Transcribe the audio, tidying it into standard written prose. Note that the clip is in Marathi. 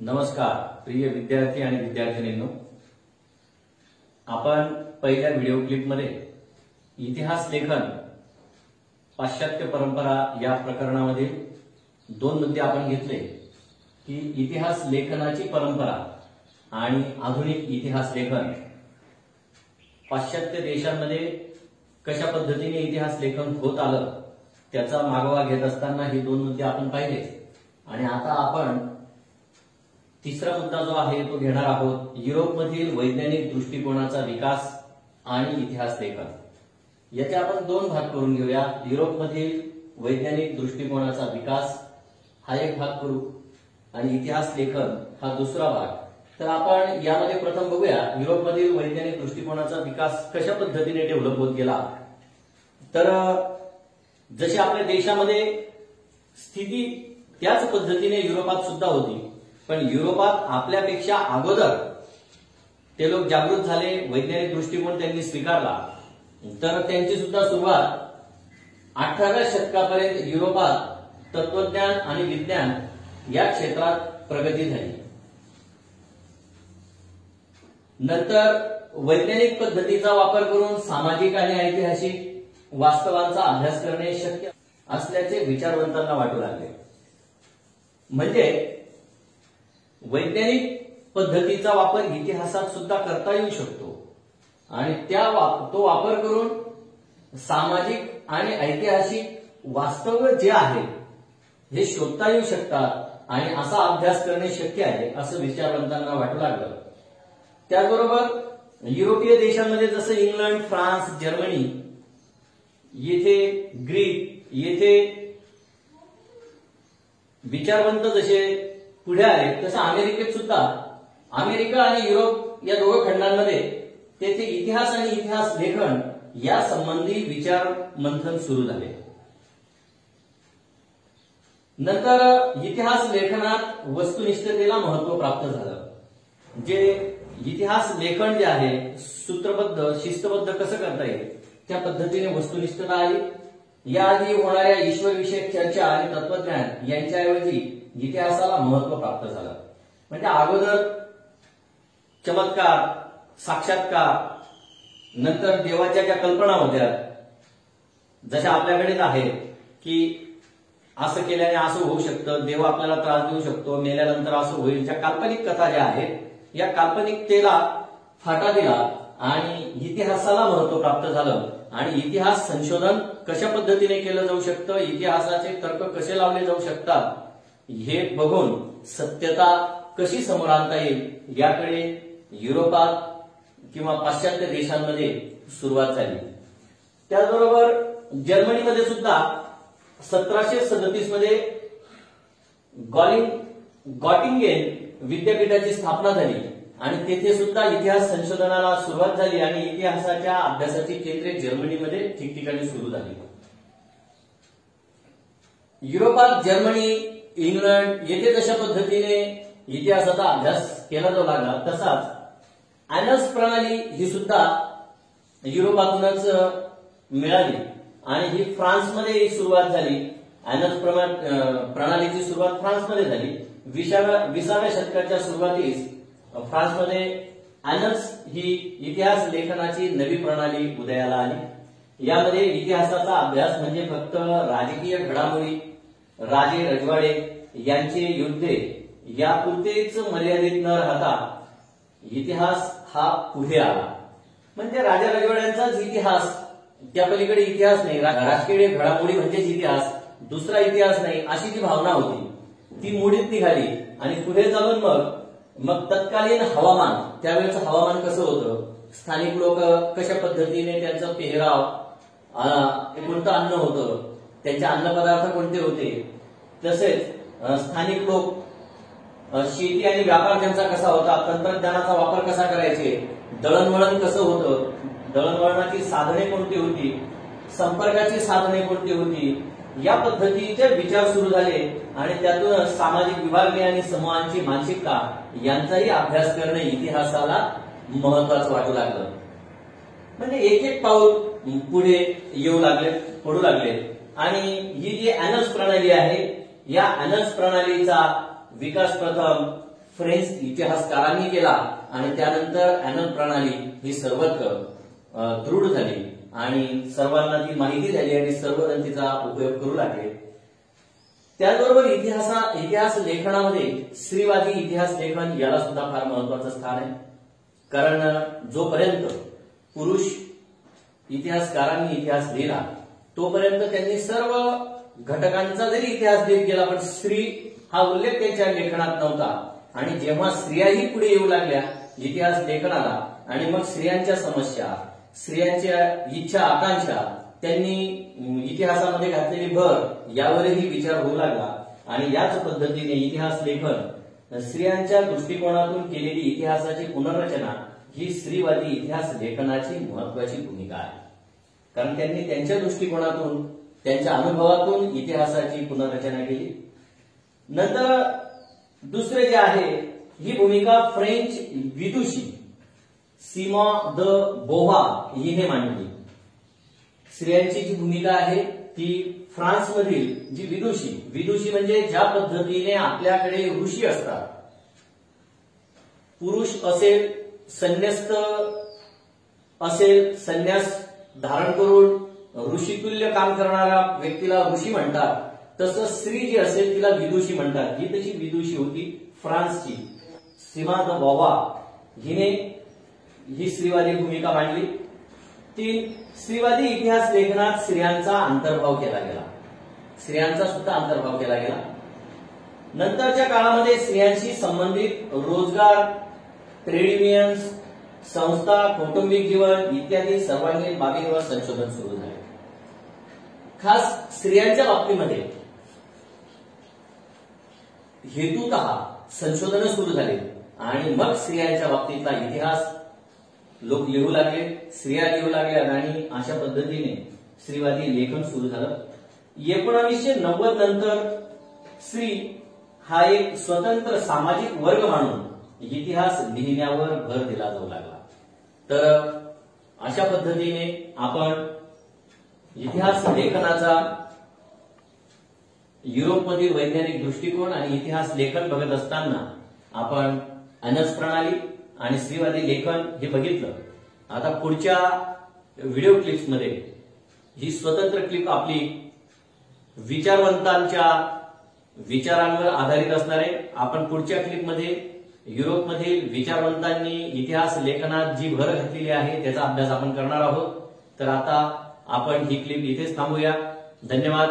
नमस्कार प्रिय विद्यार्थी आणि विद्यार्थिनींनो, आपण पहिल्या व्हिडिओ क्लिपमध्ये इतिहास लेखन पाश्चात्य परंपरा या प्रकरणामध्ये दोन मुद्दे आपण घेतले की इतिहास लेखनाची परंपरा आणि आधुनिक इतिहास लेखन पाश्चात्य देशांमध्ये कशा पद्धतीने इतिहास लेखन होत आलं त्याचा मागोवा घेत असताना हे दोन मुद्दे आपण पाहिले। आणि आता आपण तिसरा मुद्दा जो आहे तो घेणार आहोत, युरोपमधील वैज्ञानिक दृष्टिकोनाचा विकास आणि इतिहास लेखन। याचे आपण दोन भाग करून घेऊया। युरोपमधील वैज्ञानिक दृष्टिकोनाचा विकास हा एक भाग करू आणि इतिहास लेखन हा दुसरा भाग। तर आपण यामध्ये प्रथम बघूया युरोपमधील वैज्ञानिक दृष्टिकोनाचा विकास कशा पद्धतीने डेव्हलप होत गेला। तर जशी आपल्या देशामध्ये स्थिती त्याच पद्धतीने युरोपात सुद्धा होती, पण युरोपात आपल्यापेक्षा अगोदर ते लोक जागृत झाले, वैज्ञानिक दृष्टिकोन त्यांनी स्वीकारला। तर त्यांची सुद्धा सुरुवात 18व्या शतकापर्यंत युरोपात तत्वज्ञान आणि विज्ञान या क्षेत्रात प्रगती झाली। नंतर वैज्ञानिक पद्धतीचा वापर करून सामाजिक आणि ऐतिहासिक वास्तवांचा अभ्यास करणे शक्य असल्याचे विचारवंतांना वाटू लागले। म्हणजे वैज्ञानिक पद्धतीचा वापर इतिहासात सुद्धा करता येऊ शकतो आणि तो वापर करून सामाजिक आणि ऐतिहासिक वास्तव जे आहे हे शोधता येऊ शकतात आणि असा अभ्यास करणे शक्य आहे असं विचारवंतांना वाटू लागलं। त्याचबरोबर युरोपीय देशांमध्ये जसं इंग्लंड, फ्रान्स, जर्मनी, येथे ग्रीक, येथे विचारवंत जसे पुढे आले तसं अमेरिकेत सुद्धा अमेरिका आणि युरोप या दोघं खंडांमध्ये तेथे इतिहास आणि इतिहास लेखन या संबंधी विचार मंथन सुरू झाले। नंतर इतिहास लेखनात वस्तुनिष्ठतेला महत्व प्राप्त झालं। जे इतिहास लेखन जे आहे सूत्रबद्ध शिस्तबद्ध कसं करता येईल त्या पद्धतीने वस्तुनिष्ठता आली। याआधी होणाऱ्या ईश्वरविषयक चर्चा आणि तत्वज्ञान यांच्याऐवजी इतिहासाला महत्व प्राप्त झालं। म्हणजे अगोदर चमत्कार, साक्षात्कार, नंतर देवाच्या ज्या कल्पना होत्या जशा आपल्याकडेच आहेत की असं केल्याने असं होऊ शकतं, देव आपल्याला त्रास देऊ शकतो, मेल्यानंतर असं होईल, ज्या काल्पनिक कथा ज्या आहेत या काल्पनिकतेला फाटा दिला आणि इतिहासाला महत्व प्राप्त झालं। आणि इतिहास संशोधन कशा पद्धतीने केलं जाऊ शकतं, इतिहासाचे तर्क कसे लावले जाऊ शकतात हे बघून सत्यता कशी समोर आणता येईल याकडे युरोपात किंवा पाश्चात्य देशांमध्ये सुरुवात झाली। त्याचबरोबर जर्मनीमध्ये सुद्धा 1737 मध्ये गॉटिंगेन विद्यापीठाची स्थापना झाली आणि तेथे सुद्धा इतिहास संशोधनाला सुरुवात झाली आणि इतिहासाच्या अभ्यासाची केंद्रे जर्मनीमध्ये ठिकठिकाणी सुरू झाली। युरोपात जर्मनी, इंग्लंड येथे जशा पद्धतीने इतिहासाचा अभ्यास केला जाऊ लागला तसाच ॲनल्स प्रणाली ही सुद्धा युरोपातूनच मिळाली आणि ही फ्रान्समध्ये सुरुवात झाली। ॲनल्स प्रणालीची सुरुवात फ्रान्समध्ये झाली। 20व्या शतकाच्या सुरुवातीस फ्रान्समध्ये ॲनल्स ही इतिहास लेखनाची नवी प्रणाली उदयाला आली। यामध्ये इतिहासाचा अभ्यास म्हणजे फक्त राजकीय घडामोडी, राजे रजवाडे यांचे युद्धे यापुरतेच मर्यादित न राहता इतिहास हा पुढे आला। म्हणजे राजा रजवाड्यांचाच इतिहास, त्या पलीकडे इतिहास नाही, राजकीय घडामोडी म्हणजेच इतिहास, दुसरा इतिहास नाही अशी जी भावना होती ती मोडीत निघाली। आणि पुढे चालून मग तत्कालीन हवामान, त्यावेळेचं हवामान कसं होतं, स्थानिक लोक कशा पद्धतीने त्यांचा पेहराव, कोणतं अन्न होतं, त्यांचे अन्नपदार्थ कोणते होते, तसेच स्थानिक लोक शेती आणि व्यापार त्यांचा कसा होता, तंत्रज्ञानाचा वापर कसा करायचे, दळणवळण कसं होतं, दळणवळणाची साधने कोणती होती, संपर्काची साधने कोणती होती, या पद्धतीचे विचार सुरू झाले आणि त्यातूनच सामाजिक विभागणी आणि समूहांची मानसिकता यांचाही अभ्यास करणे इतिहासाला महत्वाचं वाटू लागलं। म्हणजे एक एक पाऊल पुढे पडू लागले आणि ही जी ॲनल्स प्रणाली आहे या ॲनल्स प्रणालीचा विकास प्रथम फ्रेंच इतिहासकारांनी केला आणि त्यानंतर ॲनल प्रणाली ही सर्वत्र दृढ झाली आणि सर्वांना ती माहिती झाली आणि सर्वजण तिचा उपयोग करू लागले. त्याचबरोबर इतिहास लेखनामध्ये स्त्रीवादी इतिहास लेखन याला सुद्धा फार महत्वाचं स्थान आहे. कारण जोपर्यंत पुरुष इतिहासकारांनी इतिहास लिहिला तोपर्यंत त्यांनी सर्व घटकांचा जरी इतिहास देत गेला पण स्त्री हा उल्लेख त्यांच्या लेखनात नव्हता. आणि जेव्हा स्त्रियाही पुढे येऊ लागल्या इतिहास लेखनाला आणि मग स्त्रियांच्या समस्या, स्त्रियांच्या इच्छा आकांक्षा त्यांनी इतिहासामध्ये घातलेली भर यावरही विचार होऊ लागला. आणि याच पद्धतीने इतिहास लेखन स्त्रियांच्या दृष्टिकोनातून केलेली इतिहासाची पुनर्रचना ही स्त्रीवादी इतिहास लेखनाची महत्वाची भूमिका आहे. कारण त्यांनी त्यांच्या दृष्टिकोनातून त्यांच्या अनुभवातून इतिहासाची पुनर्रचना केली. नंतर दुसरे जे आहे ही भूमिका फ्रेंच विदुषी सिमॉन द बोव्हा हिने मांडली. स्त्रियांची जी भूमिका आहे ती फ्रान्समधील जी विदुषी म्हणजे ज्या पद्धतीने आपल्याकडे ऋषी असतात, पुरुष असेल संन्यस्त असेल, संन्यास धारण करून ऋषितुल्य काम करणाऱ्या व्यक्तीला ऋषी म्हणतात, तसं स्त्री जी असेल तिला विदुषी म्हणतात. ही तशी विदुषी होती फ्रान्सची सिमॉन द बोव्हा हिने ही स्त्रीवादी भूमिका मांडली. ती स्त्रीवादी इतिहास लेखनात स्त्रियांचा अंतर्भाव केला गेला, स्त्रियांचा सुद्धा अंतर्भाव केला गेला. नंतरच्या काळामध्ये स्त्रियांशी संबंधित रोजगार, ट्रेड युनियन्स, संस्था, कौटुंबिक जीवन इत्यादी सर्वांगीण बाबींवर संशोधन सुरू झाले. खास स्त्रियांच्या बाबतीमध्ये हेतुतः संशोधन सुरू झाले आणि मग स्त्रियांच्या बाबतीतला इतिहास लोक लिहू लागले, स्त्रिया लिहू लागल्या आणि अशा पद्धतीने स्त्रीवादी लेखन सुरू झालं. 1990 नंतर स्त्री हा एक स्वतंत्र सामाजिक वर्ग मानून इतिहास लिहिण्यावर भर दिला जाऊ लागला. तर अशा पद्धतीने आपण इतिहास लेखनाचा युरोपमधील वैज्ञानिक दृष्टिकोन आणि इतिहास लेखन बघत असताना आपण अनस प्रणाली आणि स्त्रीवादी लेखन हे बघितलं. आता पुढच्या व्हिडिओ क्लिप्समध्ये ही स्वतंत्र क्लिप आपली विचारवंतांच्या विचारांवर आधारित असणार आहे. आपण पुढच्या क्लिपमध्ये युरोपमधील विचारवंतांनी इतिहास लेखनात जी भर घातलेली आहे त्याचा अभ्यास आपण करणार आहोत. तर आता आपण ही क्लिप इथेच थांबूया. धन्यवाद.